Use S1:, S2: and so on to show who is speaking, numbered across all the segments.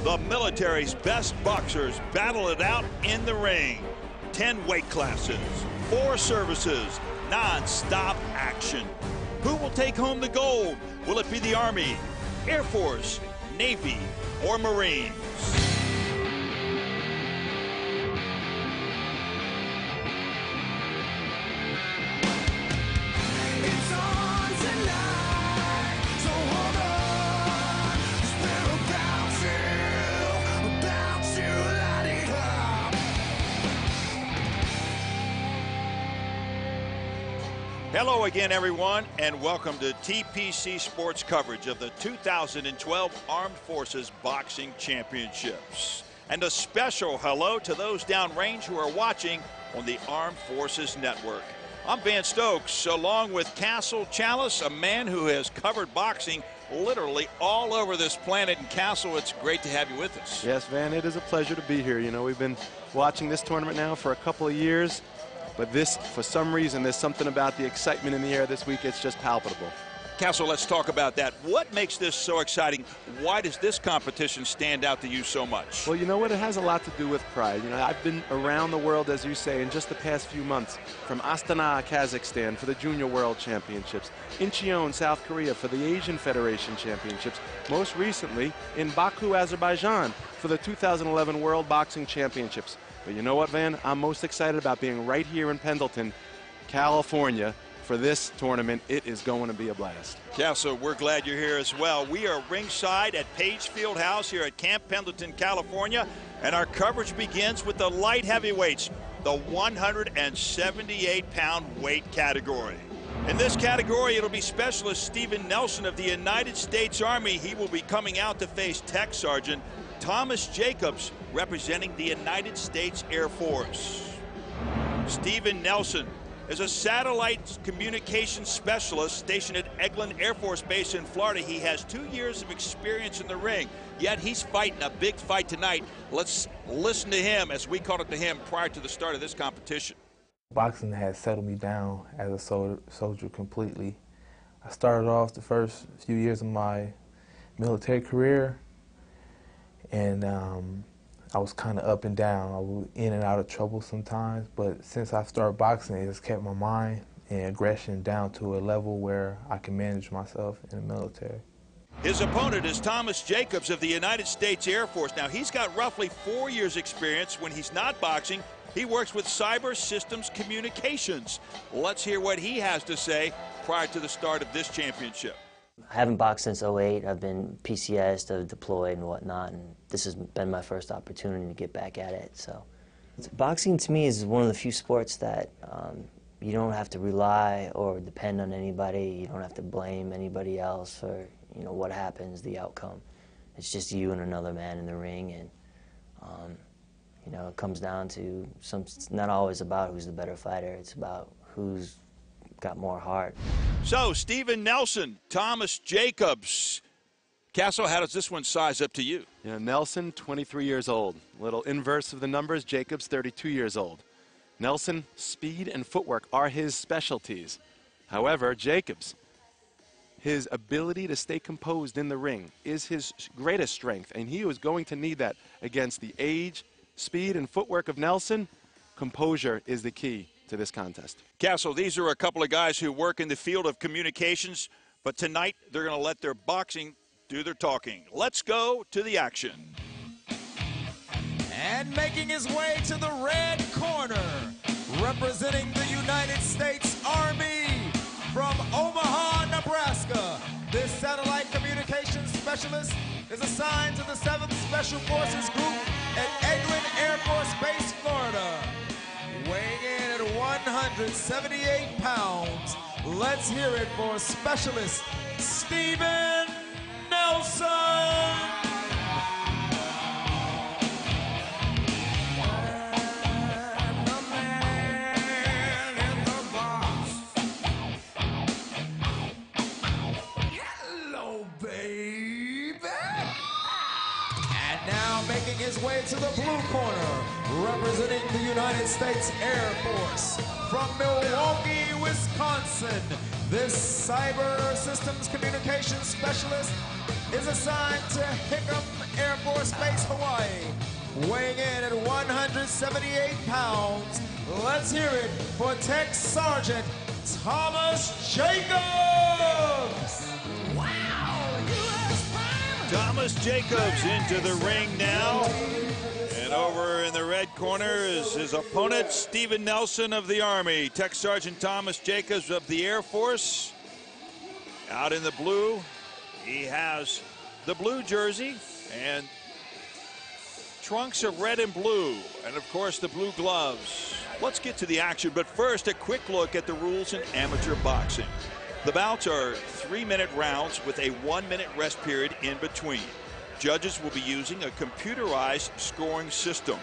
S1: The military's best boxers battle it out in the ring. 10 weight classes, 4 services, non-stop action. Who will take home the gold? Will it be the Army, Air Force, Navy, or Marines? Hello again, everyone, and welcome to TPC Sports coverage of the 2012 Armed Forces Boxing Championships. And a special hello to those downrange who are watching on the Armed Forces Network. I'm Van Stokes, along with Castle Chalice, a man who has covered boxing literally all over this planet. And Castle, it's great to have you with us.
S2: Yes, Van, it is a pleasure to be here. You know, we've been watching this tournament now for a couple of years. But this, for some reason, there's something about the excitement in the air this week. It's just palpable.
S1: Castle, let's talk about that. What makes this so exciting? Why does this competition stand out to you so much?
S2: Well, you know what? It has a lot to do with pride. You know, I've been around the world, as you say, in just the past few months. From Astana, Kazakhstan, for the Junior World Championships. Incheon, South Korea, for the Asian Federation Championships. Most recently, in Baku, Azerbaijan, for the 2011 World Boxing Championships. But you know what, Van? I'm most excited about being right here in Pendleton, California, for this tournament. It is going to be a blast.
S1: Castle, we're glad you're here as well. We are ringside at Page Field House here at Camp Pendleton, California, and our coverage begins with the light heavyweights, the 178-pound weight category. In this category, it'll be Specialist Steven Nelson of the United States Army. He will be coming out to face Tech Sergeant Thomas Jacobs, representing the United States Air Force. Steven Nelson is a satellite communications specialist stationed at Eglin Air Force Base in Florida. He has 2 years of experience in the ring, yet he's fighting a big fight tonight. Let's listen to him as we caught up to him prior to the start of this competition.
S3: Boxing has settled me down as a soldier completely. I started off the first few years of my military career, and I was kind of up and down. I was in and out of trouble sometimes, but since I started boxing, it has kept my mind and aggression down to a level where I can manage myself in the military.
S1: His opponent is Thomas Jacobs of the United States Air Force. Now, he's got roughly 4 years experience. When he's not boxing, he works with cyber systems communications. Let's hear what he has to say prior to the start of this championship.
S4: I haven't boxed since '08. I've been PCS'd, deployed and whatnot, and this has been my first opportunity to get back at it. So, boxing to me is one of the few sports that you don't have to rely or depend on anybody. You don't have to blame anybody else for what happens, the outcome. It's just you and another man in the ring, and it comes down to it's not always about who's the better fighter. It's about who's got more heart.
S1: So, Steven Nelson, Thomas Jacobs. Castle, how does this one size up to you?
S2: You know, Nelson, 23 years old. Little inverse of the numbers, Jacobs, 32 years old. Nelson, speed and footwork are his specialties. However, Jacobs, his ability to stay composed in the ring is his greatest strength, and he was going to need that against the age, speed, and footwork of Nelson. Composure is the key to this contest.
S1: Castle, these are a couple of guys who work in the field of communications, but tonight they're going to let their boxing do their talking. Let's go to the action.
S5: And making his way to the red corner, representing the United States Army from Omaha, Nebraska, this satellite communications specialist is assigned to the 7th Special Forces Group at Eglin Air Force Base, Florida. Weighing in at 178 pounds, let's hear it for Specialist Steven Nelson. Making his way to the blue corner, representing the United States Air Force from Milwaukee, Wisconsin, This cyber systems communications specialist is assigned to Hickam Air Force Base, Hawaii. Weighing in at 178 pounds, let's hear it for Tech Sergeant Thomas Jacobs. Wow!
S1: Thomas Jacobs into the ring now. And over in the red corner is his opponent, Steven Nelson of the Army. Tech Sergeant Thomas Jacobs of the Air Force. Out in the blue, he has the blue jersey and trunks of red and blue, and of course the blue gloves. Let's get to the action, but first a quick look at the rules in amateur boxing. The bouts are 3-minute rounds with a 1-minute rest period in between. Judges will be using a computerized scoring system.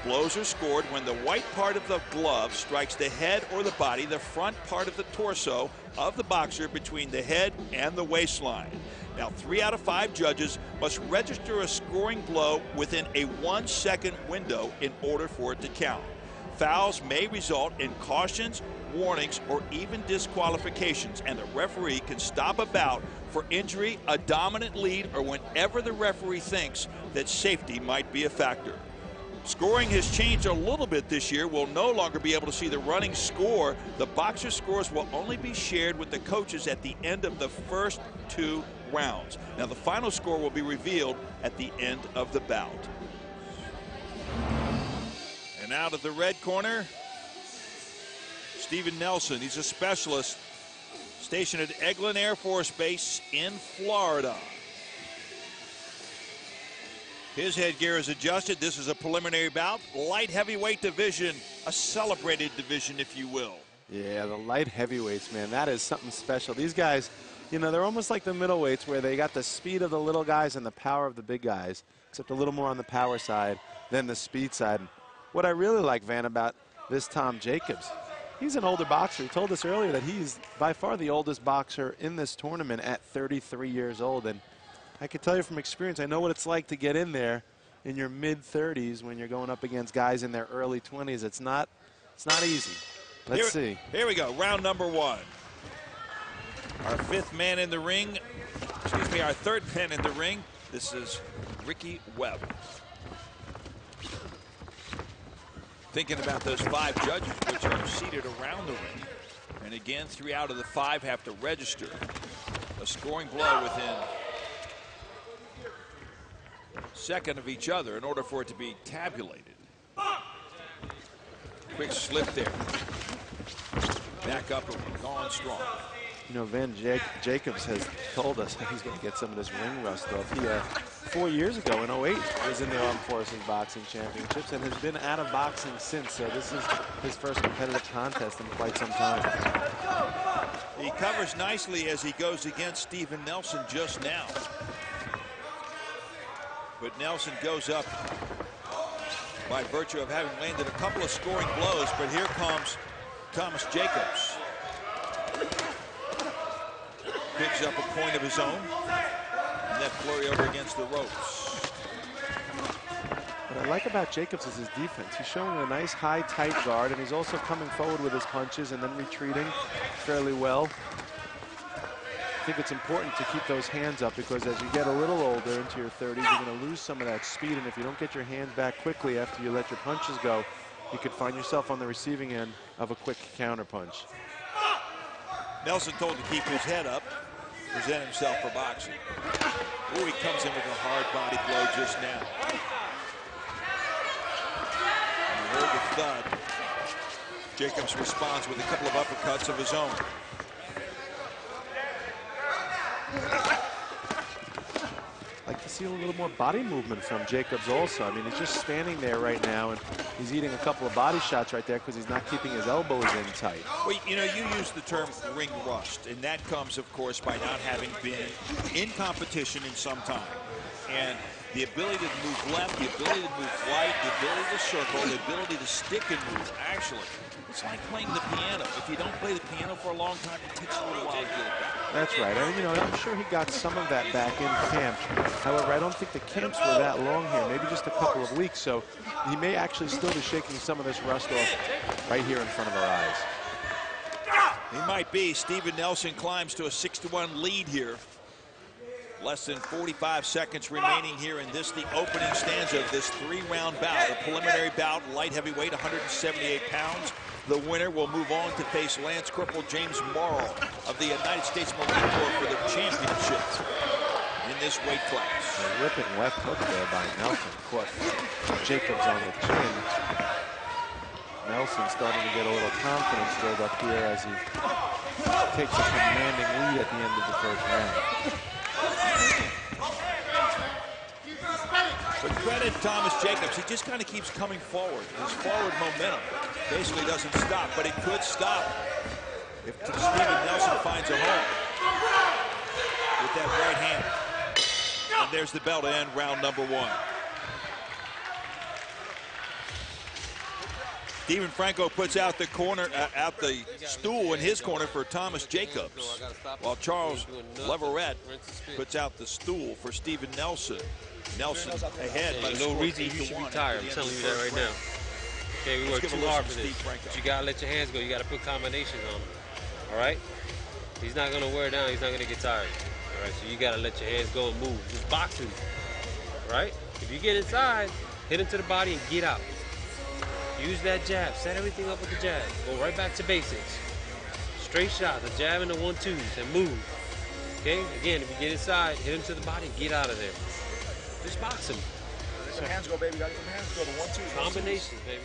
S1: Blows are scored when the white part of the glove strikes the head or the body, the front part of the torso of the boxer between the head and the waistline. Now, 3 out of 5 judges must register a scoring blow within a 1-second window in order for it to count. Fouls may result in cautions, warnings, or even disqualifications, and the referee can stop a bout for injury, a dominant lead, or whenever the referee thinks that safety might be a factor. Scoring has changed a little bit this year. We'll no longer be able to see the running score. The boxer scores will only be shared with the coaches at the end of the first 2 rounds. Now, the final score will be revealed at the end of the bout. And out of the red corner, Steven Nelson. He's a specialist stationed at Eglin Air Force Base in Florida. His headgear is adjusted. This is a preliminary bout. Light heavyweight division, a celebrated division, if you will.
S2: Yeah, the light heavyweights, man, that is something special. These guys, you know, they're almost like the middleweights where they got the speed of the little guys and the power of the big guys, except a little more on the power side than the speed side. What I really like, Van, about this Tom Jacobs, he's an older boxer. He told us earlier that he's by far the oldest boxer in this tournament at 33 years old. And I can tell you from experience, I know what it's like to get in there in your mid-30s when you're going up against guys in their early 20s. It's not easy. Let's see.
S1: Here we go, round number 1. Our 5th man in the ring, excuse me, our 3rd man in the ring. This is Ricky Webb. Thinking about those 5 judges which are seated around the ring. And again, 3 out of the 5 have to register a scoring blow within second of each other in order for it to be tabulated. Quick slip there. Back up and gone strong.
S2: You know, Van Jacobs has told us that he's going to get some of this ring rust off. He, 4 years ago in 08, was in the Armed Forces Boxing Championships and has been out of boxing since. So this is his first competitive contest in quite some time.
S1: He covers nicely as he goes against Steven Nelson just now. But Nelson goes up by virtue of having landed a couple of scoring blows. But here comes Thomas Jacobs. Picks up a point of his own. And that flurry over against the ropes.
S2: What I like about Jacobs is his defense. He's showing a nice high, tight guard, and he's also coming forward with his punches and then retreating fairly well. I think it's important to keep those hands up because as you get a little older into your 30s, you're going to lose some of that speed, and if you don't get your hands back quickly after you let your punches go, you could find yourself on the receiving end of a quick counter punch.
S1: Nelson told to keep his head up, present himself for boxing. Oh, he comes in with a hard body blow just now. And you heard the thud. Jacobs responds with a couple of uppercuts of his own.
S2: I'd like to see a little more body movement from Jacobs also. I mean, he's just standing there right now, and he's eating a couple of body shots right there because he's not keeping his elbows in tight.
S1: Well, you know, you use the term ring rust, and that comes, of course, by not having been in competition in some time. And the ability to move left, the ability to move right, the ability to circle, the ability to stick and move, actually. It's like playing the piano. If you don't play the piano for a long time, it takes a little while to get it back.
S2: That's right. And, you know, I'm sure he got some of that back in camp. However, I don't think the camps were that long here, maybe just a couple of weeks. So he may actually still be shaking some of this rust off right here in front of our eyes.
S1: He might be. Steven Nelson climbs to a 6-1 lead here. Less than 45 seconds remaining here in this, the opening stanza of this 3-round bout, a preliminary bout, light heavyweight, 178 pounds. The winner will move on to face Lance Corporal James Morrow of the United States Marine Corps for the championship in this weight class.
S2: A ripping left hook there by Nelson. Caught Jacobs on the chin. Nelson starting to get a little confidence build up here as he takes a commanding lead at the end of the first round.
S1: But credit Thomas Jacobs, he just kind of keeps coming forward. His forward momentum basically doesn't stop, but it could stop if Steven Nelson finds a home with that right hand. And there's the bell to end round number 1. Steven Franco puts out the corner, out the stool in his corner for Thomas Jacobs, while Charles Leverett puts out the stool for Steven Nelson. Nelson ahead.
S6: There's no reason you should be tired. I'm telling you that right now. Okay, we work too hard for this. But you gotta let your hands go. You gotta put combinations on him. All right? He's not gonna wear down. He's not gonna get tired. All right? So you gotta let your hands go and move. It's boxing. All right? If you get inside, hit him to the body and get out. Use that jab. Set everything up with the jab. Go right back to basics. Straight shots, a jab and the 1-2s, and move. Okay? Again, if you get inside, hit him to the body and get out of there. Just box him.
S7: Let some hands go, baby. Let some hands go. The 1-2.
S6: Combinations, baby.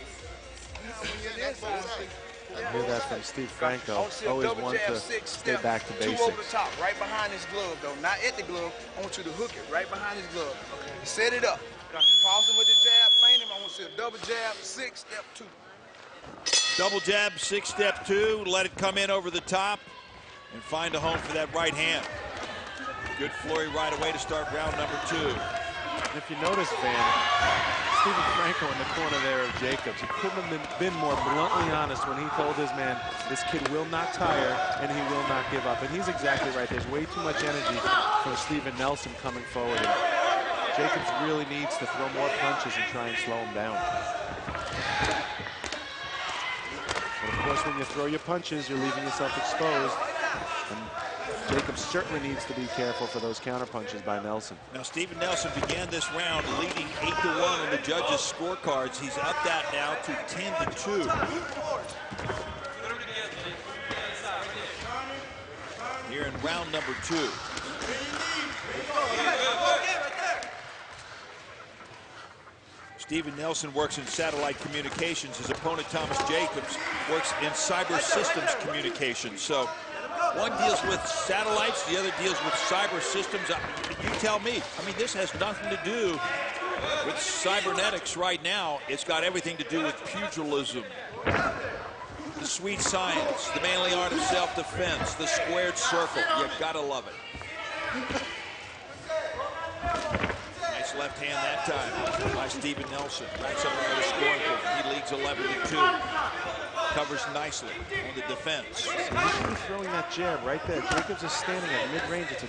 S2: I hear that from Steve Franco. Always want to stay back to basics.
S7: 2 over the top, right behind his glove, though. Not at the glove. I want you to hook it right behind his glove. Okay. Set it up. Pause him with the jab. Feint him. I want you to double jab, 6, step 2.
S1: Double jab, 6, step 2. Let it come in over the top and find a home for that right hand. Good flurry right away to start round number 2.
S2: If you notice, Van, Steven Franco in the corner there of Jacobs, he couldn't have been more bluntly honest when he told his man, this kid will not tire and he will not give up. And he's exactly right. There's way too much energy from Steven Nelson coming forward. And Jacobs really needs to throw more punches and try and slow him down. But of course, when you throw your punches, you're leaving yourself exposed. And Jacobs certainly needs to be careful for those counter punches by Nelson.
S1: Now, Steven Nelson began this round leading 8-1 on the judges' scorecards. He's up that now to 10-2. Here in round number 2. Steven Nelson works in satellite communications. His opponent, Thomas Jacobs, works in cyber systems communications. So one deals with satellites, the other deals with cyber systems. You tell me. I mean, this has nothing to do with cybernetics right now. It's got everything to do with pugilism, the sweet science, the manly art of self-defense, the squared circle. You've got to love it. Nice left hand that time by Steven Nelson. Racks up another scoring point. He leads 11-2. Covers nicely on the defense.
S2: So he's throwing that jab right there. Jacobs is standing at mid-range. It's a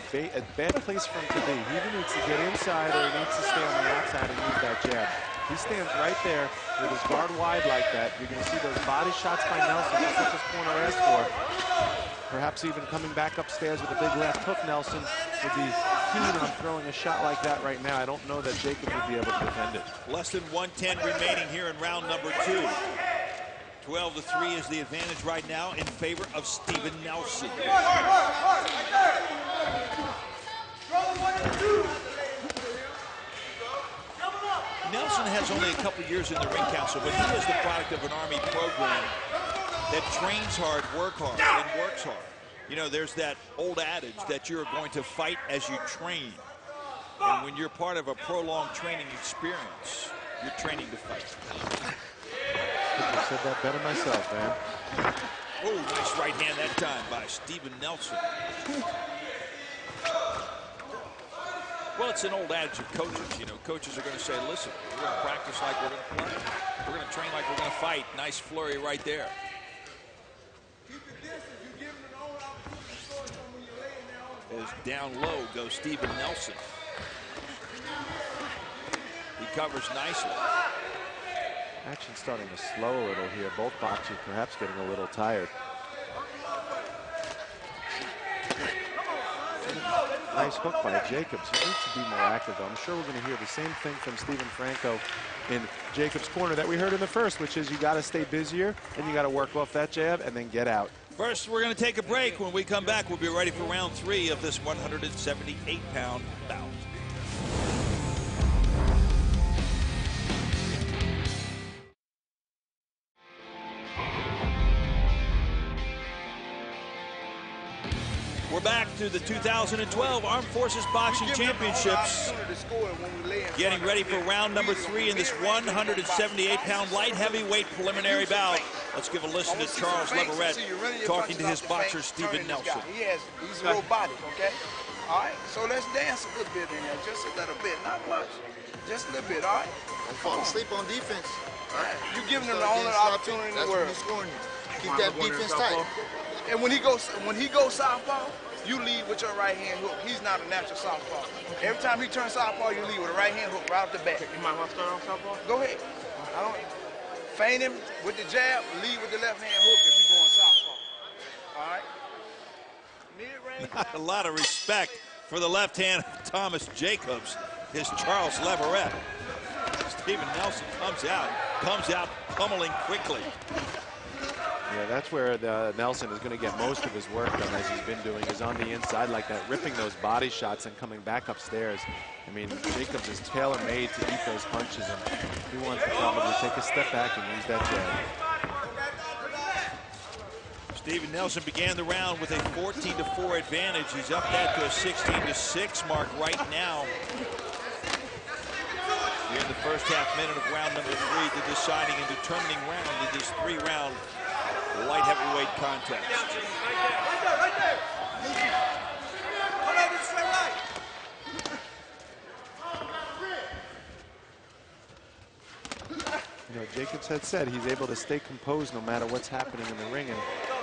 S2: bad place for him to be. He either needs to get inside or he needs to stay on the outside and use that jab. He stands right there with his guard wide like that. You're going to see those body shots by Nelson, just like his corner asked for. Perhaps even coming back upstairs with a big left hook, Nelson would be keen on throwing a shot like that right now. I don't know that Jacobs would be able to defend it. Less
S1: than 110 remaining here in round number 2. 12-3 is the advantage right now in favor of Steven Nelson. Nelson has only a couple years in the ring council, but he is the product of an Army program that trains hard, works hard. You know, there's that old adage that you're going to fight as you train. And when you're part of a prolonged training experience, you're training to fight.
S2: I said that better myself, man.
S1: Oh, nice right hand that time by Steven Nelson. Well, it's an old adage of coaches. You know, coaches are going to say, listen, we're going to practice like we're going to play. We're going to train like we're going to fight. Nice flurry right there. As down low goes Steven Nelson. He covers nicely.
S2: Action starting to slow a little here. Both boxers perhaps getting a little tired. Nice hook by Jacobs. He needs to be more active, though. I'm sure we're going to hear the same thing from Stephen Franco in Jacobs' corner that we heard in the first, which is you got to stay busier and you got to work off that jab and then get out.
S1: First, we're going to take a break. When we come back, we'll be ready for round 3 of this 178-pound bout. We're back to the 2012 Armed Forces Boxing Championships. Getting ready for round number 3 in this 178-pound light heavyweight preliminary bout. Let's give a listen to Charles Leverett talking to his boxer, Stephen Nelson.
S7: He's robotic, okay? All right, so let's dance a little bit in there, just a little bit, not much, just a little bit, all right?
S8: Don't fall asleep on defense.
S7: All right. You're giving them the only opportunity in the world.
S8: That's when he's scoring you. Keep that defense tight.
S7: And when he goes southpaw, you lead with your right hand hook. He's not a natural southpaw. Every time he turns southpaw, you lead with a right hand hook right off the bat.
S9: You might want to start off southpaw?
S7: Go ahead. I don't feint him with the jab, lead with the left hand hook if you're going southpaw. All right? Mid-range.
S1: Not a lot of respect for the left hand of Thomas Jacobs, his Charles Leverett. Stephen Nelson comes out pummeling quickly.
S2: Yeah, that's where Nelson is going to get most of his work done, as he's been doing, is on the inside like that, ripping those body shots and coming back upstairs. I mean, Jacobs is tailor-made to eat those punches, and he wants to probably take a step back and use that jab.
S1: Stephen Nelson began the round with a 14-4 advantage. He's up that to a 16-6 mark right now. Here in the first half minute of round number 3, the deciding and determining round in this 3-round light heavyweight contest.
S7: Right there.
S2: You know, Jacobs had said he's able to stay composed no matter what's happening in the ring. And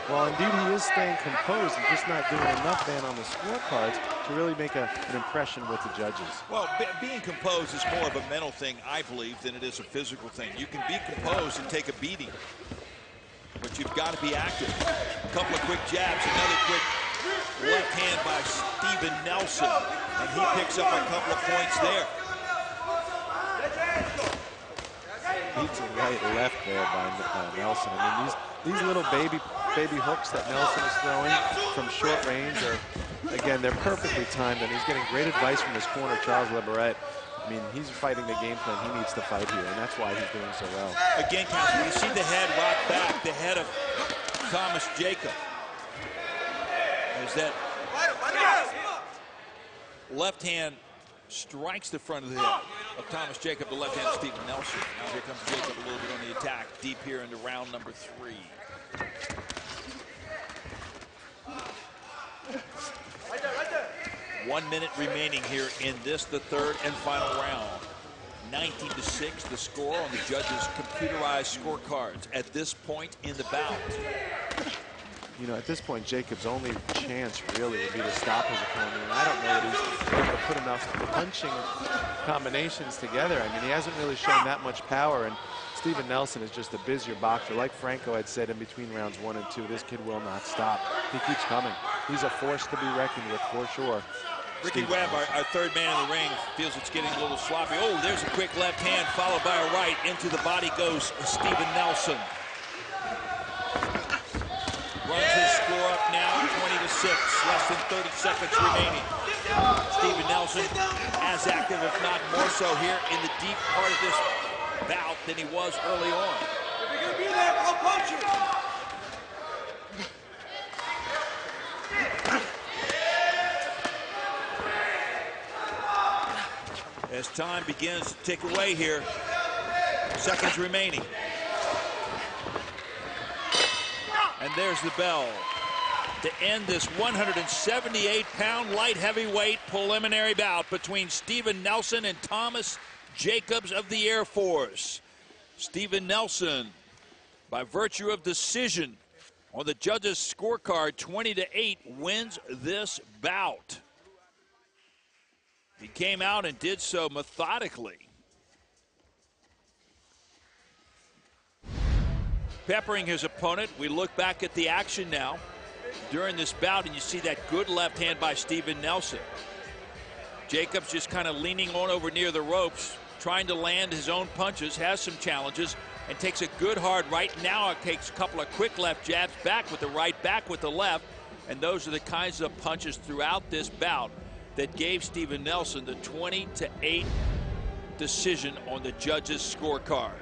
S2: while indeed he is staying composed, he's just not doing enough then on the scorecards to really make an impression with the judges.
S1: Well, being composed is more of a mental thing, I believe, than it is a physical thing. You can be composed and take a beating, but you've got to be active. A couple of quick jabs, another quick left hand by Stephen Nelson, and he picks up a couple of points there.
S2: Beats a right left there by Nelson. I mean, these little baby hooks that Nelson is throwing from short range are, again, they're perfectly timed, and he's getting great advice from his corner, Charles Leverett. I mean, he's fighting the game plan he needs to fight here, and that's why he's doing so well.
S1: Again, Council, you see the head rock back, the head of Thomas Jacob. There's that left hand strikes the front of the head of Thomas Jacob, the left hand of Stephen Nelson. Now here comes Jacob a little bit on the attack, deep here into round number 3.
S7: Right there.
S1: 1 minute remaining here in this, the third and final round. 19-6, the score on the judges' computerized scorecards at this point in the bout.
S2: You know, at this point, Jacobs' only chance really would be to stop his opponent. And I don't know that he's able to put enough punching combinations together. I mean, he hasn't really shown that much power. And Stephen Nelson is just a busier boxer. Like Franco had said in between rounds 1 and 2, this kid will not stop. He keeps coming. He's a force to be reckoned with for sure.
S1: Ricky Webb, our third man in the ring, feels it's getting a little sloppy. Oh, there's a quick left hand followed by a right. Into the body goes Stephen Nelson. Runs his score up now, 20-6, less than 30 seconds remaining. Stephen Nelson as active, if not more so, here in the deep part of this bout than he was early on.
S7: If you're gonna be there, I'll punch you.
S1: As time begins to tick away here, seconds remaining. And there's the bell to end this 178-pound light heavyweight preliminary bout between Stephen Nelson and Thomas Jacobs of the Air Force. Stephen Nelson, by virtue of decision on the judges' scorecard, 20-8, wins this bout. He came out and did so methodically. Peppering his opponent. We look back at the action now during this bout, and you see that good left hand by Stephen Nelson. Jacobs just kind of leaning on over near the ropes, trying to land his own punches, has some challenges, and takes a good hard right. Now it takes a couple of quick left jabs, back with the right, back with the left, and those are the kinds of punches throughout this bout that gave Steven Nelson the 20-8 decision on the judges' scorecard.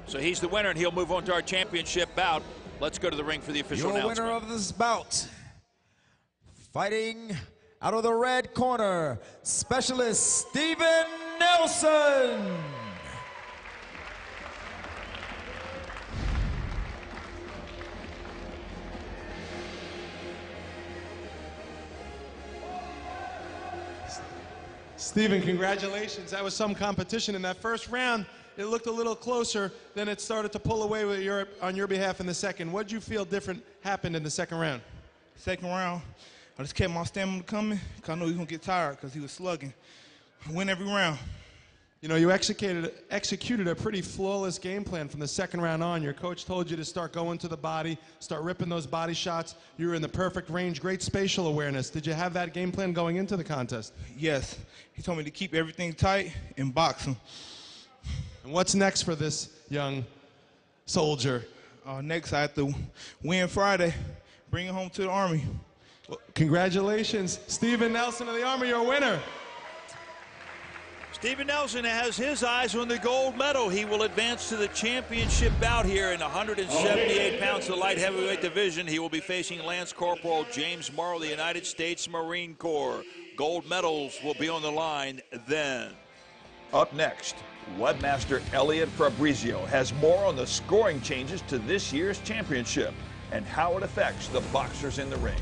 S1: So he's the winner, and he'll move on to our championship bout. Let's go to the ring for the official announcement.
S5: Your winner of this bout, fighting out of the red corner, specialist Steven Nelson.
S9: Steven, congratulations. That was some competition in that first round. It looked a little closer, then it started to pull away with on your behalf in the second. What did you feel different happened in the second round?
S7: Second round, I just kept my stamina coming because I knew he was going to get tired because he was slugging. I win every round.
S9: You know, you executed a pretty flawless game plan from the second round on. Your coach told you to start going to the body, start ripping those body shots. You were in the perfect range, great spatial awareness. Did you have that game plan going into the contest?
S7: Yes. He told me to keep everything tight and box him.
S9: And what's next for this young soldier?
S7: Next, I have to win Friday, bring it home to the Army.
S9: Well, congratulations. Steven Nelson of the Army, your winner.
S1: Steven Nelson has his eyes on the gold medal. He will advance to the championship bout here in 178 pounds, the light heavyweight division. He will be facing Lance Corporal James Morrow, the United States Marine Corps. Gold medals will be on the line then. Up next, Webmaster Elliot Fabrizio has more on the scoring changes to this year's championship and how it affects the boxers in the ring.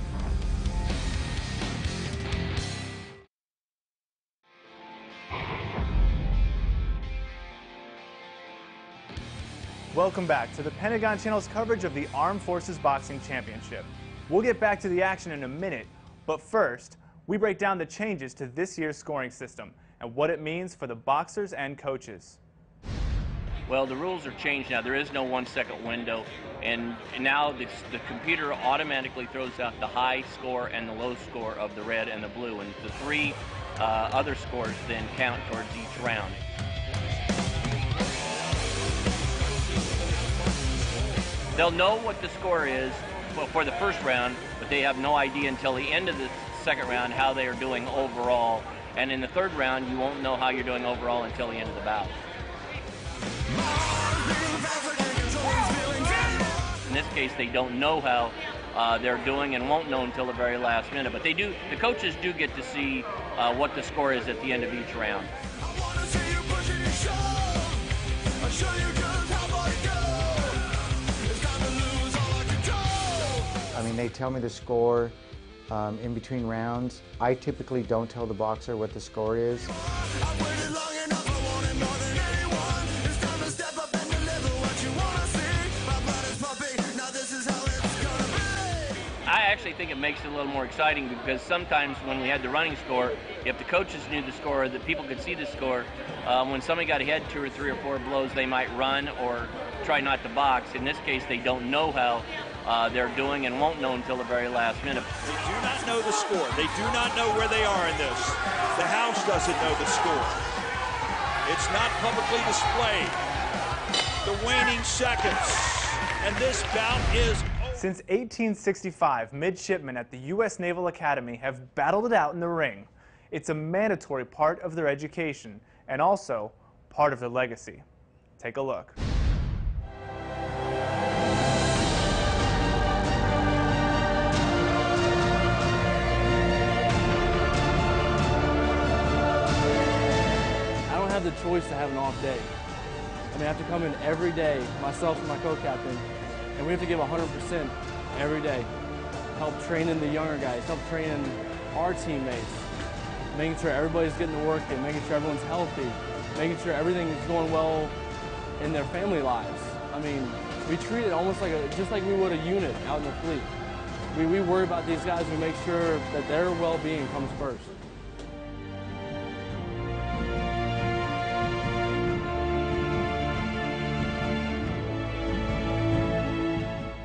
S10: Welcome back to the Pentagon Channel's coverage of the Armed Forces Boxing Championship. We'll get back to the action in a minute, but first, we break down the changes to this year's scoring system and what it means for the boxers and coaches.
S11: Well, the rules are changed now. There is no 1 second window, and now the computer automatically throws out the high score and the low score of the red and the blue, and the three other scores then count towards each round. They'll know what the score is for the first round, but they have no idea until the end of the second round how they are doing overall. And in the third round, you won't know how you're doing overall until the end of the bout. In this case, they don't know how they're doing and won't know until the very last minute. But they do. The coaches do get to see what the score is at the end of each round.
S12: I mean, they tell me the score in between rounds. I typically don't tell the boxer what the score is.
S11: I actually think it makes it a little more exciting because sometimes when we had the running score, if the coaches knew the score, that people could see the score, when somebody got ahead 2 or 3 or 4 blows, they might run or try not to box. In this case, they don't know how they're doing and won't know until the very last minute.
S1: They do not know the score. They do not know where they are in this. The house doesn't know the score. It's not publicly displayed. The waning seconds. And this bout is over.
S10: Since 1865, midshipmen at the U.S. Naval Academy have battled it out in the ring. It's a mandatory part of their education and also part of their legacy. Take a look.
S13: The choice to have an off day. I mean, I have to come in every day, myself and my co-captain, and we have to give 100% every day. Help training the younger guys, help training our teammates, making sure everybody's getting to work in, making sure everyone's healthy, making sure everything is going well in their family lives. I mean, we treat it almost like just like we would a unit out in the fleet. We worry about these guys, we make sure that their well-being comes first.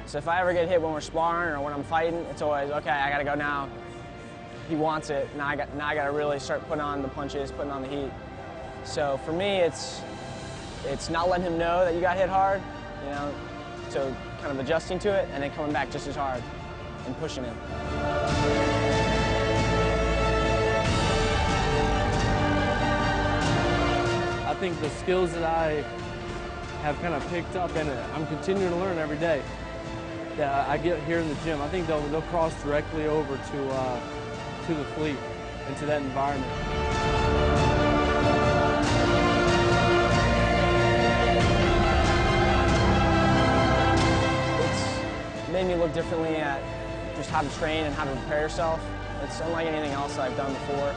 S14: So if I ever get hit when we're sparring or when I'm fighting, it's always, okay, I gotta go now. he wants it. Now I got to really start putting on the punches, putting on the heat. So for me, it's not letting him know that you got hit hard, you know, so kind of adjusting to it and then coming back just as hard and pushing him.
S13: I think the skills that I have kind of picked up, and I'm continuing to learn every day, that I get here in the gym, I think they'll cross directly over to the fleet, into that environment.
S14: It's made me look differently at just how to train and how to prepare yourself. It's unlike anything else that I've done before.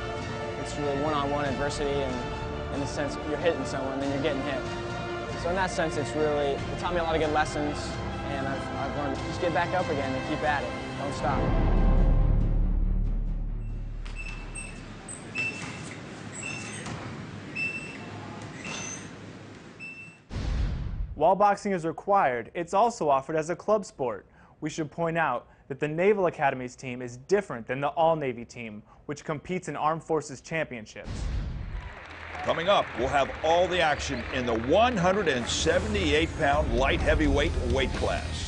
S14: It's really one-on-one adversity, and in the sense you're hitting someone, then you're getting hit. So in that sense, it taught me a lot of good lessons, and I've learned to just get back up again and keep at it. Don't stop.
S10: While boxing is required, it's also offered as a club sport. We should point out that the Naval Academy's team is different than the All-Navy team, which competes in Armed Forces Championships.
S1: Coming up, we'll have all the action in the 178-pound light heavyweight weight class.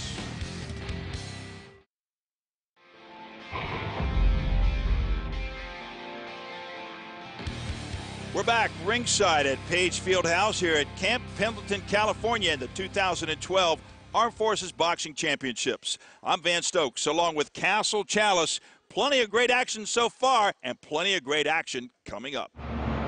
S1: We're back ringside at Page Fieldhouse here at Camp Pendleton, California in the 2012 Armed Forces Boxing Championships. I'm Van Stokes, along with Castle Chalice. Plenty of great action so far, and plenty of great action coming up.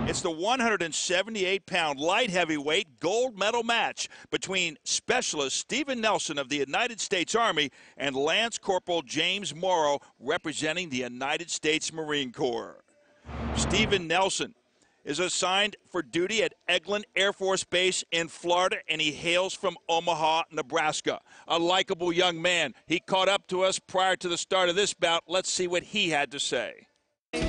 S1: It's the 178-pound light heavyweight gold medal match between Specialist Steven Nelson of the United States Army and Lance Corporal James Morrow, representing the United States Marine Corps. Steven Nelson is assigned for duty at Eglin Air Force Base in Florida, and he hails from Omaha, Nebraska. A likable young man. He caught up to us prior to the start of this bout. Let's see what he had to say.
S3: I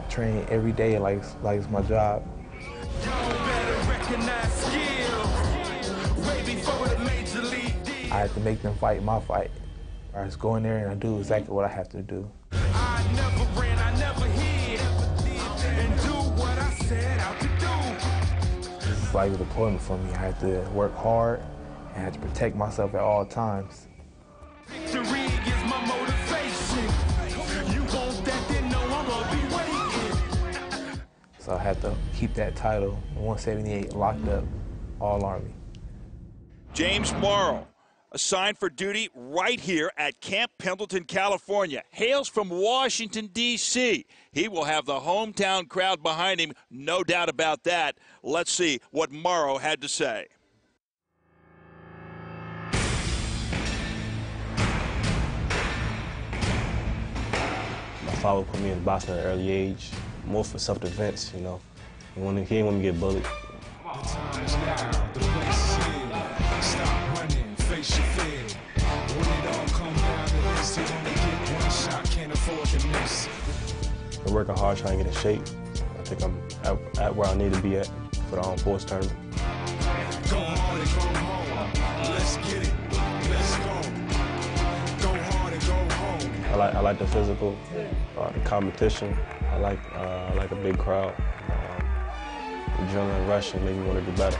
S3: train every day like it's my job. I have to make them fight my fight. I just go in there and I do exactly what I have to do.
S5: I never ran, I never hid, and do what I said out to do.
S3: This is like a deployment for me. I have to work hard and I have to protect myself at all times.
S5: Victory is my motivation. You want that, then know I'm gonna be waiting.
S3: So I have to keep that title, 178, locked up, all Army.
S1: James Morrow, assigned for duty right here at Camp Pendleton, California. Hails from Washington, D.C. He will have the hometown crowd behind him, no doubt about that. Let's see what Morrow had to say.
S15: My father put me in boxing at an early age, more for self-defense, you know. He didn't want me to get bullied. I'm working hard trying to get in shape. I think I'm at where I need to be at for the Armed Forces tournament.
S5: Go hard and go home. Let's get it. Let's go. Go hard and go home.
S15: I like the physical, the competition. I like a big crowd. The adrenaline rush and make me want to do better.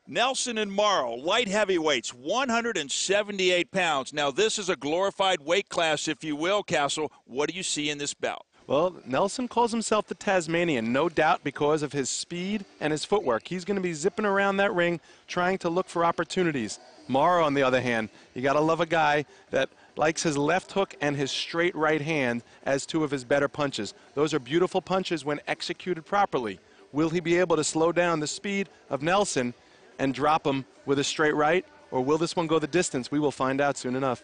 S1: Nelson and Morrow, light heavyweights, 178 pounds. Now, this is a glorified weight class, if you will, Castle. What do you see in this bout?
S2: Well, Nelson calls himself the Tasmanian, no doubt because of his speed and his footwork. He's going to be zipping around that ring trying to look for opportunities. Morrow, on the other hand, you got to love a guy that likes his left hook and his straight right hand as two of his better punches. Those are beautiful punches when executed properly. Will he be able to slow down the speed of Nelson and drop him with a straight right, or will this one go the distance? We will find out soon enough.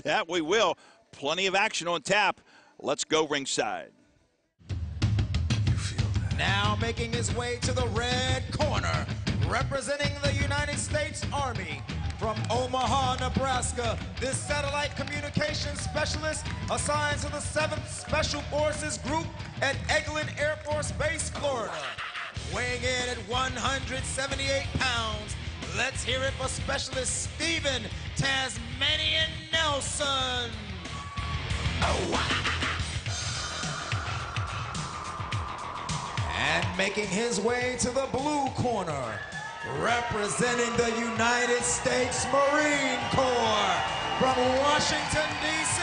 S1: That we will. Plenty of action on tap. Let's go ringside.
S5: Now making his way to the red corner, representing the United States Army from Omaha, Nebraska, this satellite communications specialist assigned to the 7th Special Forces Group at Eglin Air Force Base, Florida. Weighing in at 178 pounds, let's hear it for Specialist Stephen Tasmanian Nelson. And making his way to the blue corner, representing the United States Marine Corps from Washington, D.C.,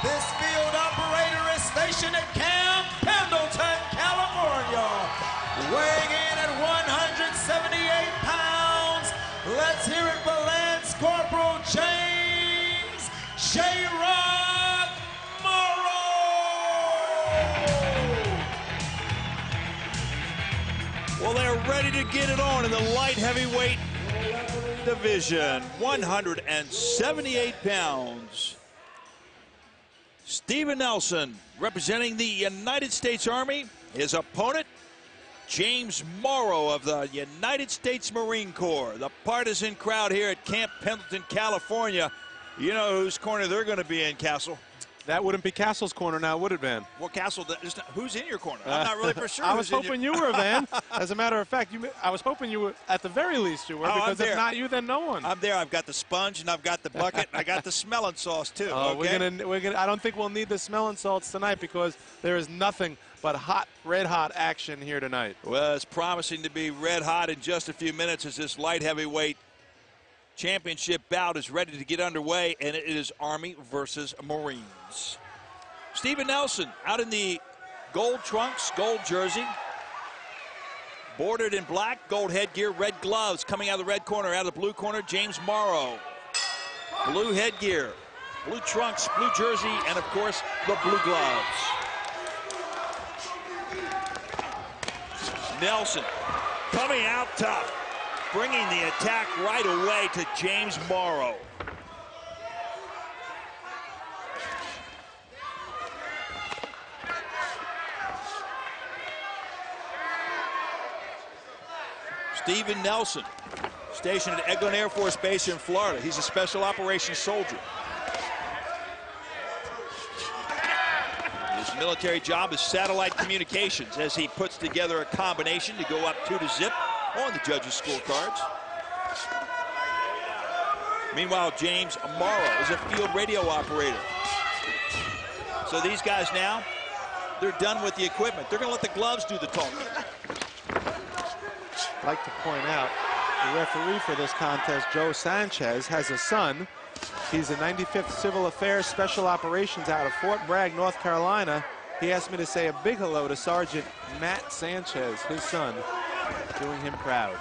S5: this field operator is stationed at Camp Pendleton, California. Weighing in at 178 pounds, let's hear it for Lance Corporal James J-Rock Morrow.
S1: Well, they're ready to get it on in the light heavyweight division. 178 pounds. Stephen Nelson representing the United States Army. His opponent, James Morrow of the United States Marine Corps. The partisan crowd here at Camp Pendleton, California. You know whose corner they're going to be in, Castle.
S2: That wouldn't be Castle's corner now, would it, Van?
S1: Well, Castle, who's in your corner? I'm not really for sure.
S2: I was hoping you were, Van. As a matter of fact, I was hoping you were, at the very least you were, because if not you, then no one.
S1: I'm there. I've got the sponge, and I've got the bucket, and I got the smelling sauce, too.
S2: Okay? We're gonna, I don't think we'll need the smelling salts tonight because there is nothing but hot, red-hot action here tonight.
S1: Well, it's promising to be red-hot in just a few minutes as this light heavyweight championship bout is ready to get underway, and it is Army versus Marines. Stephen Nelson out in the gold trunks, gold jersey, bordered in black, gold headgear, red gloves. Coming out of the red corner, out of the blue corner, James Morrow. Blue headgear, blue trunks, blue jersey, and of course, the blue gloves. Nelson coming out tough, bringing the attack right away to James Morrow. Stephen Nelson, stationed at Eglin Air Force Base in Florida. He's a special operations soldier. His military job is satellite communications as he puts together a combination to go up 2-0 on the judges' scorecards. Meanwhile, James Morrow is a field radio operator. So these guys now, they're done with the equipment. They're going to let the gloves do the talking.
S2: I'd like to point out the referee for this contest, Joe Sanchez, has a son. He's a 95th Civil Affairs Special Operations out of Fort Bragg, North Carolina. He asked me to say a big hello to Sergeant Matt Sanchez, his son, doing him proud.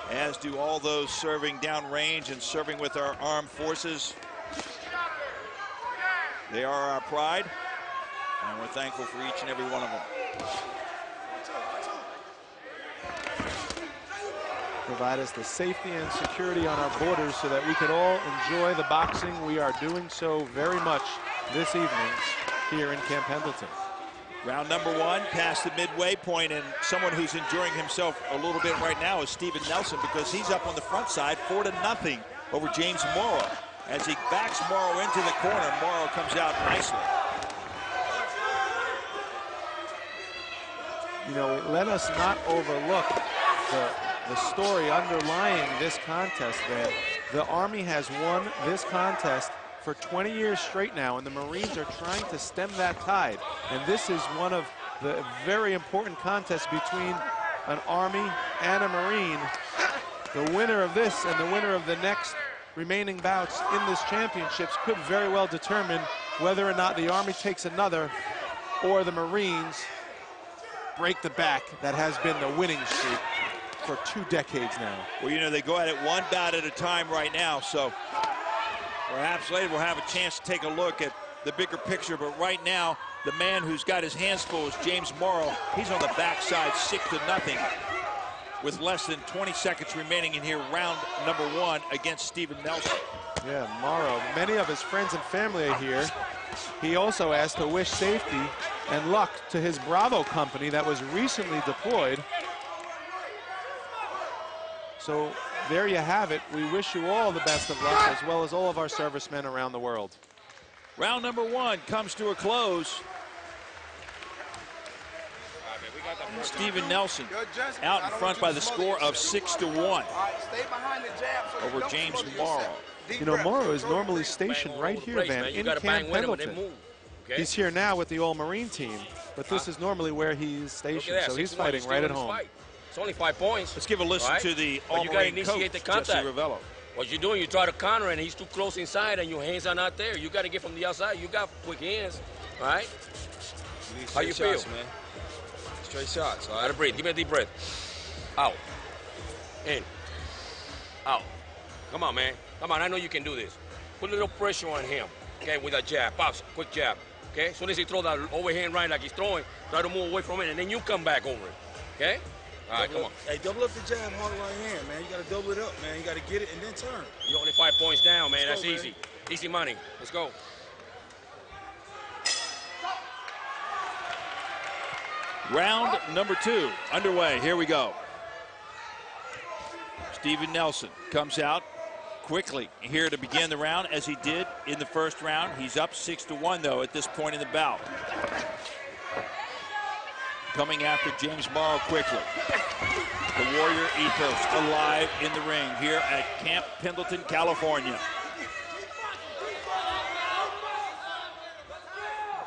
S1: As do all those serving downrange and serving with our armed forces. They are our pride, and we're thankful for each and every one of them.
S2: Provide us the safety and security on our borders so that we can all enjoy the boxing. We are doing so very much this evening here in Camp Pendleton.
S1: Round number one, past the midway point, and someone who's enjoying himself a little bit right now is Stephen Nelson, because he's up on the front side 4-0 over James Morrow. As he backs Morrow into the corner, Morrow comes out nicely.
S2: You know, let us not overlook the story underlying this contest, that the Army has won this contest for 20 years straight now, and the Marines are trying to stem that tide. And this is one of the very important contests between an Army and a Marine. The winner of this and the winner of the next remaining bouts in this championships could very well determine whether or not the Army takes another or the Marines break the back that has been the winning streak for 2 decades now.
S1: Well, you know, they go at it one bout at a time right now, so perhaps later we'll have a chance to take a look at the bigger picture, but right now, the man who's got his hands full is James Morrow. He's on the backside 6-0 with less than 20 seconds remaining in here, round number one against Stephen Nelson.
S2: Yeah, Morrow, many of his friends and family are here. He also asked to wish safety and luck to his Bravo company that was recently deployed. So there you have it. We wish you all the best of luck, as well as all of our servicemen around the world.
S1: Round number 1 comes to a close. Stephen Nelson out in front by the score of 6-1 over James Morrow.
S2: You know, Morrow is normally stationed right here, Van, in Camp Pendleton. He's here now with the All-Marine team, but this is normally where he's stationed, so he's fighting right at home.
S16: It's only 5 points.
S1: Let's give a listen to the All-Marine coach, Jesse Ravello.
S16: What you're doing, you try to counter, and he's too close inside, and your hands are not there. You got to get from the outside. You got quick hands, all right? How you feel?
S17: Man. Straight shots. All right.
S16: Gotta breathe. Give me a deep breath. Out. In. Out. Come on, man. Come on. I know you can do this. Put a little pressure on him. Okay, with a jab. Pops. Quick jab. Okay. As soon as he throws that overhand right like he's throwing, try to move away from it, and then you come back over it. Okay. All right. Come on.
S17: Hey, double up the jab, hard right hand, man. You gotta double it up, man. You gotta get it and then turn.
S16: You're only 5 points down, man.
S17: Let's
S16: That's
S17: go,
S16: easy.
S17: Man.
S16: Easy money. Let's go.
S1: Round number 2 underway. Here we go. Stephen Nelson comes out quickly here to begin the round, as he did in the first round. He's up 6-1, though, at this point in the bout. Coming after James Morrow quickly. The Warrior ethos alive in the ring here at Camp Pendleton, California.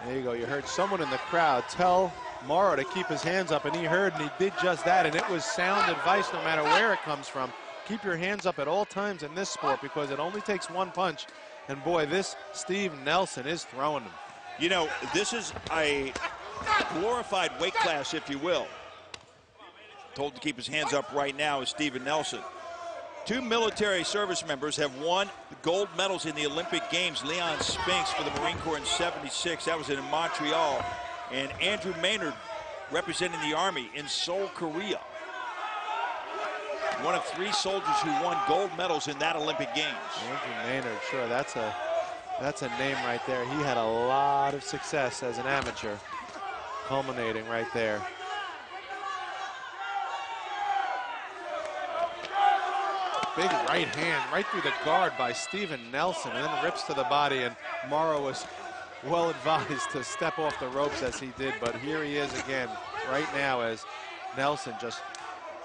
S2: There you go. You heard someone in the crowd tell Morrow to keep his hands up, and he heard, and he did just that, and it was sound advice no matter where it comes from. Keep your hands up at all times in this sport, because it only takes one punch, and boy, this Steve Nelson is throwing them.
S1: You know, this is a glorified weight class, if you will. Told to keep his hands up right now is Stephen Nelson. 2 military service members have won gold medals in the Olympic Games. Leon Spinks for the Marine Corps in '76. That was in Montreal. And Andrew Maynard representing the Army in Seoul, Korea. One of 3 soldiers who won gold medals in that Olympic Games.
S2: Andrew Maynard, sure, that's a name right there. He had a lot of success as an amateur, culminating right there. Big right hand right through the guard by Stephen Nelson, and then rips to the body, and Morrow was well advised to step off the ropes as he did, but here he is again right now as Nelson just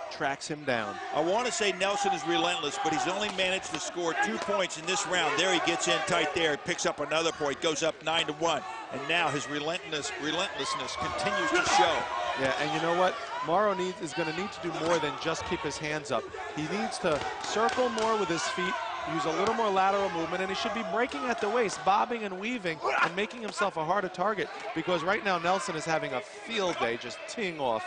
S2: tracks him down.
S1: I want to say Nelson is relentless, but he's only managed to score 2 points in this round. There he gets in tight there, picks up another point, goes up 9-1, and now his relentlessness continues to show.
S2: Yeah, and you know what? Morrow is going to need to do more than just keep his hands up. He needs to circle more with his feet, use a little more lateral movement, and he should be breaking at the waist, bobbing and weaving, and making himself a harder target, because right now Nelson is having a field day, just teeing off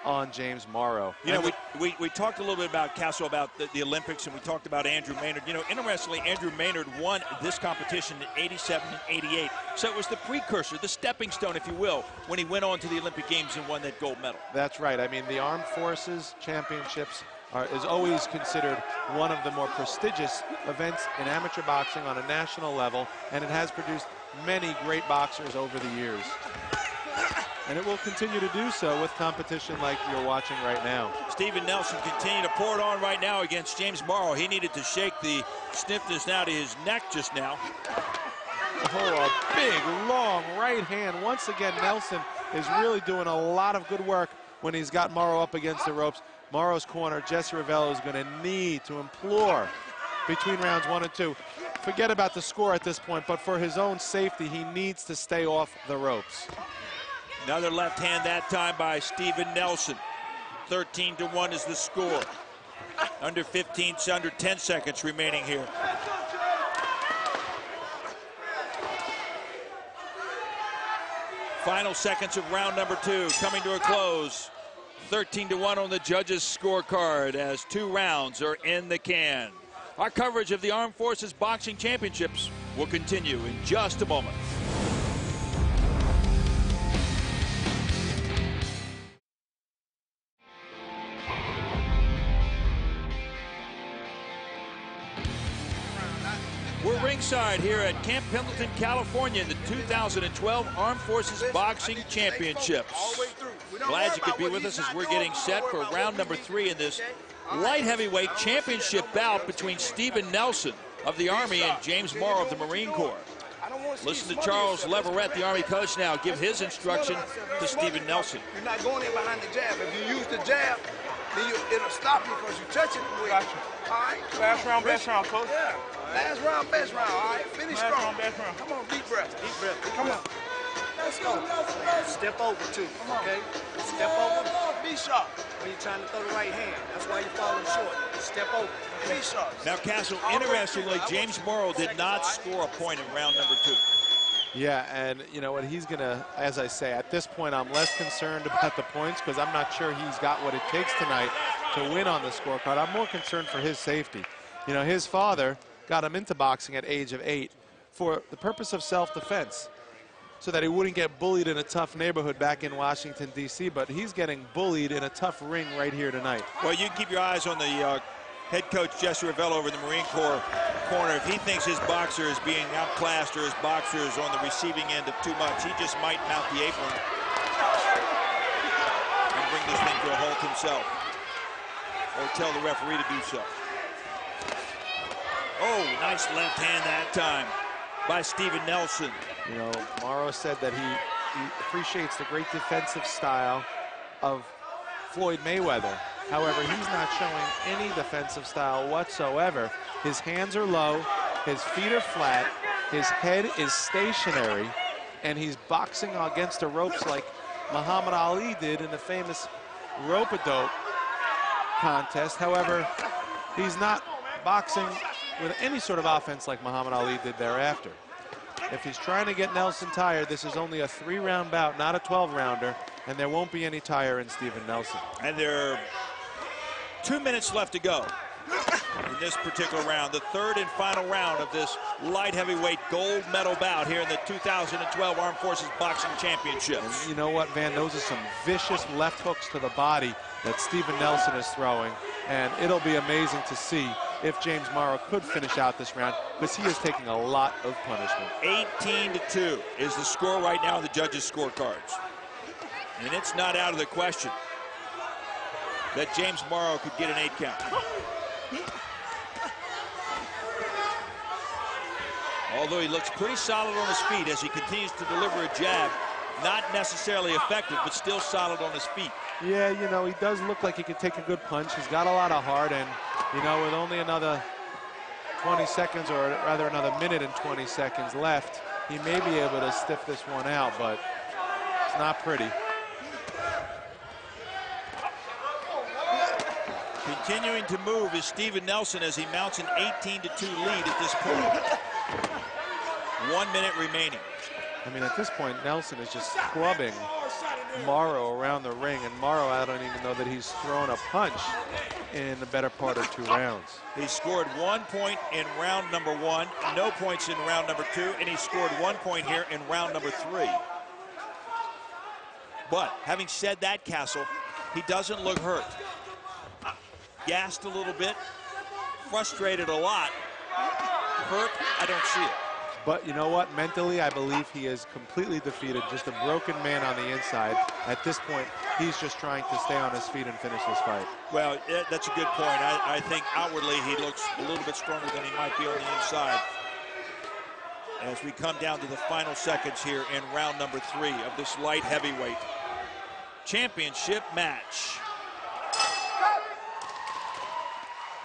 S2: on James Morrow.
S1: You know, we talked a little bit about Castle, about the Olympics, and we talked about Andrew Maynard. You know, interestingly, Andrew Maynard won this competition in '87 and '88. So it was the precursor, the stepping stone, if you will, when he went on to the Olympic Games and won that gold medal.
S2: That's right. I mean, the Armed Forces Championships is always considered one of the more prestigious events in amateur boxing on a national level, and it has produced many great boxers over the years. And it will continue to do so with competition like you're watching right now.
S1: Stephen Nelson continuing to pour it on right now against James Morrow. He needed to shake the stiffness out of his neck just now.
S2: Oh, a big, long right hand. Once again, Nelson is really doing a lot of good work when he's got Morrow up against the ropes. Morrow's corner, Jesse Ravello, is going to need to implore between rounds 1 and 2. Forget about the score at this point, but for his own safety, he needs to stay off the ropes.
S1: Another left hand that time by Stephen Nelson. 13-1 is the score. Under 10 seconds remaining here. Final seconds of round number 2 coming to a close. 13-1 on the judges' scorecard as 2 rounds are in the can. Our coverage of the Armed Forces Boxing Championships will continue in just a moment. We're ringside here at Camp Pendleton, California in the 2012 Armed Forces Boxing Championships. Glad you could be with us as we're getting set for round number 3 in this light heavyweight championship bout between Steven Nelson of the Army and James Morrow of the Marine Corps. Listen to Charles Leverett, the Army coach, now give his instruction to Steven Nelson.
S7: You're not going in behind the jab. If you use the jab, then it'll stop you because you're touching it quick.
S18: Gotcha.
S7: All right?
S18: Last round, best round, coach.
S7: Yeah. Last round, best round. All right? Finish
S18: Last
S7: strong.
S18: round, best round.
S7: Come on, deep breath.
S18: Deep breath.
S7: Come on. Let's go. Step over, too. Okay? Step over. Be sharp. When you're trying to throw the right hand. That's why you're falling short. Step over. Be sharp.
S1: Now, Castle, interestingly, James Morrow did not score a point in round number 2.
S2: Yeah, and you know what, he's going to, as I say, at this point I'm less concerned about the points because I'm not sure he's got what it takes tonight to win on the scorecard. I'm more concerned for his safety. You know, his father got him into boxing at age of 8 for the purpose of self-defense, so that he wouldn't get bullied in a tough neighborhood back in Washington, D.C., but he's getting bullied in a tough ring right here tonight.
S1: Well, you can keep your eyes on the head coach Jesse Ravello over in the Marine Corps corner. If he thinks his boxer is being outclassed or his boxer is on the receiving end of too much, he just might mount the apron and bring this thing to a halt himself, or tell the referee to do so. Oh, nice left hand that time by Steven Nelson.
S2: You know, Morrow said that he appreciates the great defensive style of Floyd Mayweather. However, he's not showing any defensive style whatsoever. His hands are low, his feet are flat, his head is stationary, and he's boxing against the ropes like Muhammad Ali did in the famous rope-a-dope contest. However, he's not boxing with any sort of offense like Muhammad Ali did thereafter. If he's trying to get Nelson tired, this is only a 3-round bout, not a 12-rounder, and there won't be any tire in Steven Nelson.
S1: And there are 2 minutes left to go in this particular round, the third and final round of this light heavyweight gold medal bout here in the 2012 Armed Forces Boxing Championships.
S2: And you know what, Van? Those are some vicious left hooks to the body that Steven Nelson is throwing, and it'll be amazing to see if James Morrow could finish out this round, because he is taking a lot of punishment.
S1: 18-2 is the score right now in the judges' scorecards. And it's not out of the question that James Morrow could get an 8 count. Although he looks pretty solid on his feet as he continues to deliver a jab. Not necessarily effective, but still solid on his feet.
S2: Yeah, you know, he does look like he can take a good punch. He's got a lot of heart, and, you know, with only another 20 seconds, or rather another minute and 20 seconds left, he may be able to stiff this one out, but it's not pretty.
S1: Continuing to move is Steven Nelson as he mounts an 18-2 lead at this point. 1 minute remaining.
S2: I mean, at this point, Nelson is just scrubbing Morrow around the ring, and Morrow, I don't even know that he's thrown a punch in the better part of 2 rounds.
S1: He scored 1 point in round number 1, no points in round number 2, and he scored 1 point here in round number 3. But having said that, Castle, he doesn't look hurt. Gassed a little bit, frustrated a lot. Hurt, I don't see it.
S2: But you know what? Mentally, I believe he is completely defeated, just a broken man on the inside. At this point, he's just trying to stay on his feet and finish this fight.
S1: Well, that's a good point. I think outwardly he looks a little bit stronger than he might be on the inside. As we come down to the final seconds here in round number 3 of this light heavyweight championship match.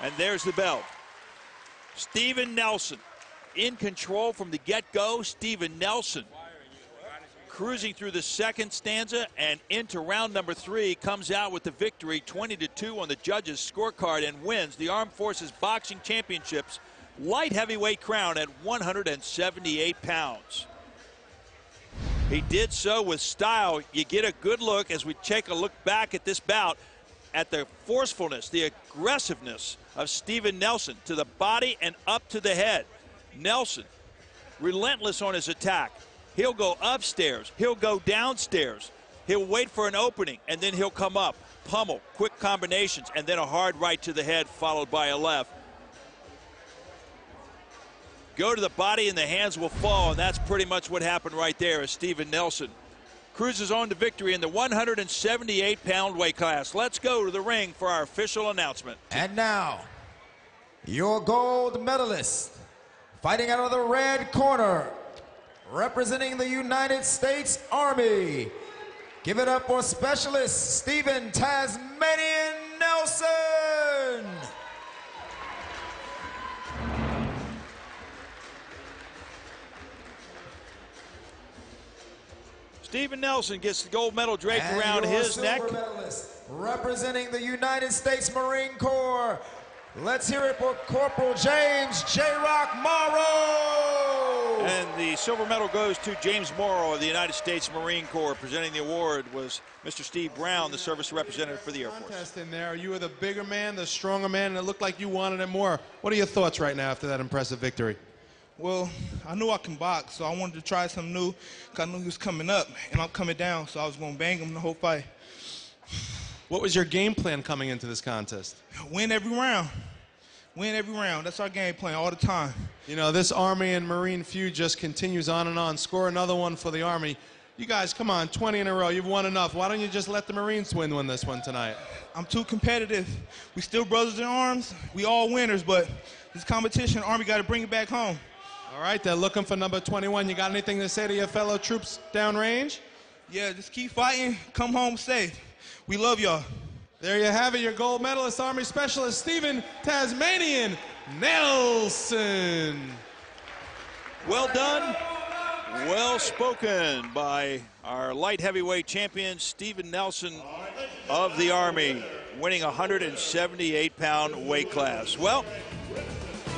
S1: And there's the bell. Steven Nelson in control from the get-go. Steven Nelson cruising through the second stanza and into round number 3, comes out with the victory, 20-2 on the judges' scorecard, and wins the Armed Forces Boxing Championships light heavyweight crown at 178 pounds. He did so with style. You get a good look as we take a look back at this bout at the forcefulness, the aggressiveness of Steven Nelson to the body and up to the head. Nelson, relentless on his attack. He'll go upstairs, he'll go downstairs, he'll wait for an opening, and then he'll come up, pummel, quick combinations, and then a hard right to the head followed by a left. Go to the body and the hands will fall, and that's pretty much what happened right there as Steven Nelson cruises on to victory in the 178-pound weight class. Let's go to the ring for our official announcement.
S5: And now, your gold medalist, fighting out of the red corner, representing the United States Army. Give it up for Specialist Stephen Tasmanian Nelson.
S1: Stephen Nelson gets the gold medal draped
S5: And
S1: around
S5: your
S1: his
S5: silver
S1: neck.
S5: medalist, representing the United States Marine Corps. Let's hear it for Corporal James J-Rock Morrow.
S1: And the silver medal goes to James Morrow of the United States Marine Corps. Presenting the award was Mr. Steve Brown, the service representative for the Air Force.
S9: Contest in there. You were the bigger man, the stronger man, and it looked like you wanted it more. What are your thoughts right now after that impressive victory?
S17: Well, I knew I can box, so I wanted to try something new. 'Cause I knew he was coming up, and I'm coming down, so I was going to bang him the whole fight.
S9: What was your game plan coming into this contest?
S17: Win every round. Win every round. That's our game plan all the time.
S9: You know, this Army and Marine feud just continues on and on. Score another one for the Army. You guys, come on, 20 in a row. You've won enough. Why don't you just let the Marines win this one tonight?
S17: I'm too competitive. We still brothers in arms. We all winners, but this competition, Army got to bring it back home.
S9: All right, they're looking for number 21. You got anything to say to your fellow troops downrange?
S17: Yeah, just keep fighting. Come home safe. We love y'all.
S9: There you have it, your gold medalist, Army Specialist Stephen Tasmanian Nelson.
S1: Well done, well spoken by our light heavyweight champion, Stephen Nelson of the Army, winning a 178-pound weight class. Well,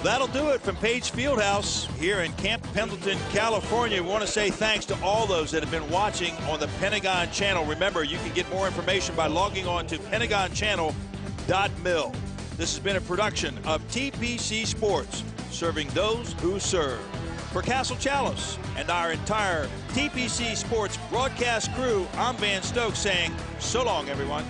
S1: that'll do it from Page Fieldhouse here in Camp Pendleton, California. We want to say thanks to all those that have been watching on the Pentagon Channel. Remember, you can get more information by logging on to pentagonchannel.mil. This has been a production of TPC Sports, serving those who serve. For Castle Chalice and our entire TPC Sports broadcast crew, I'm Van Stokes saying so long, everyone.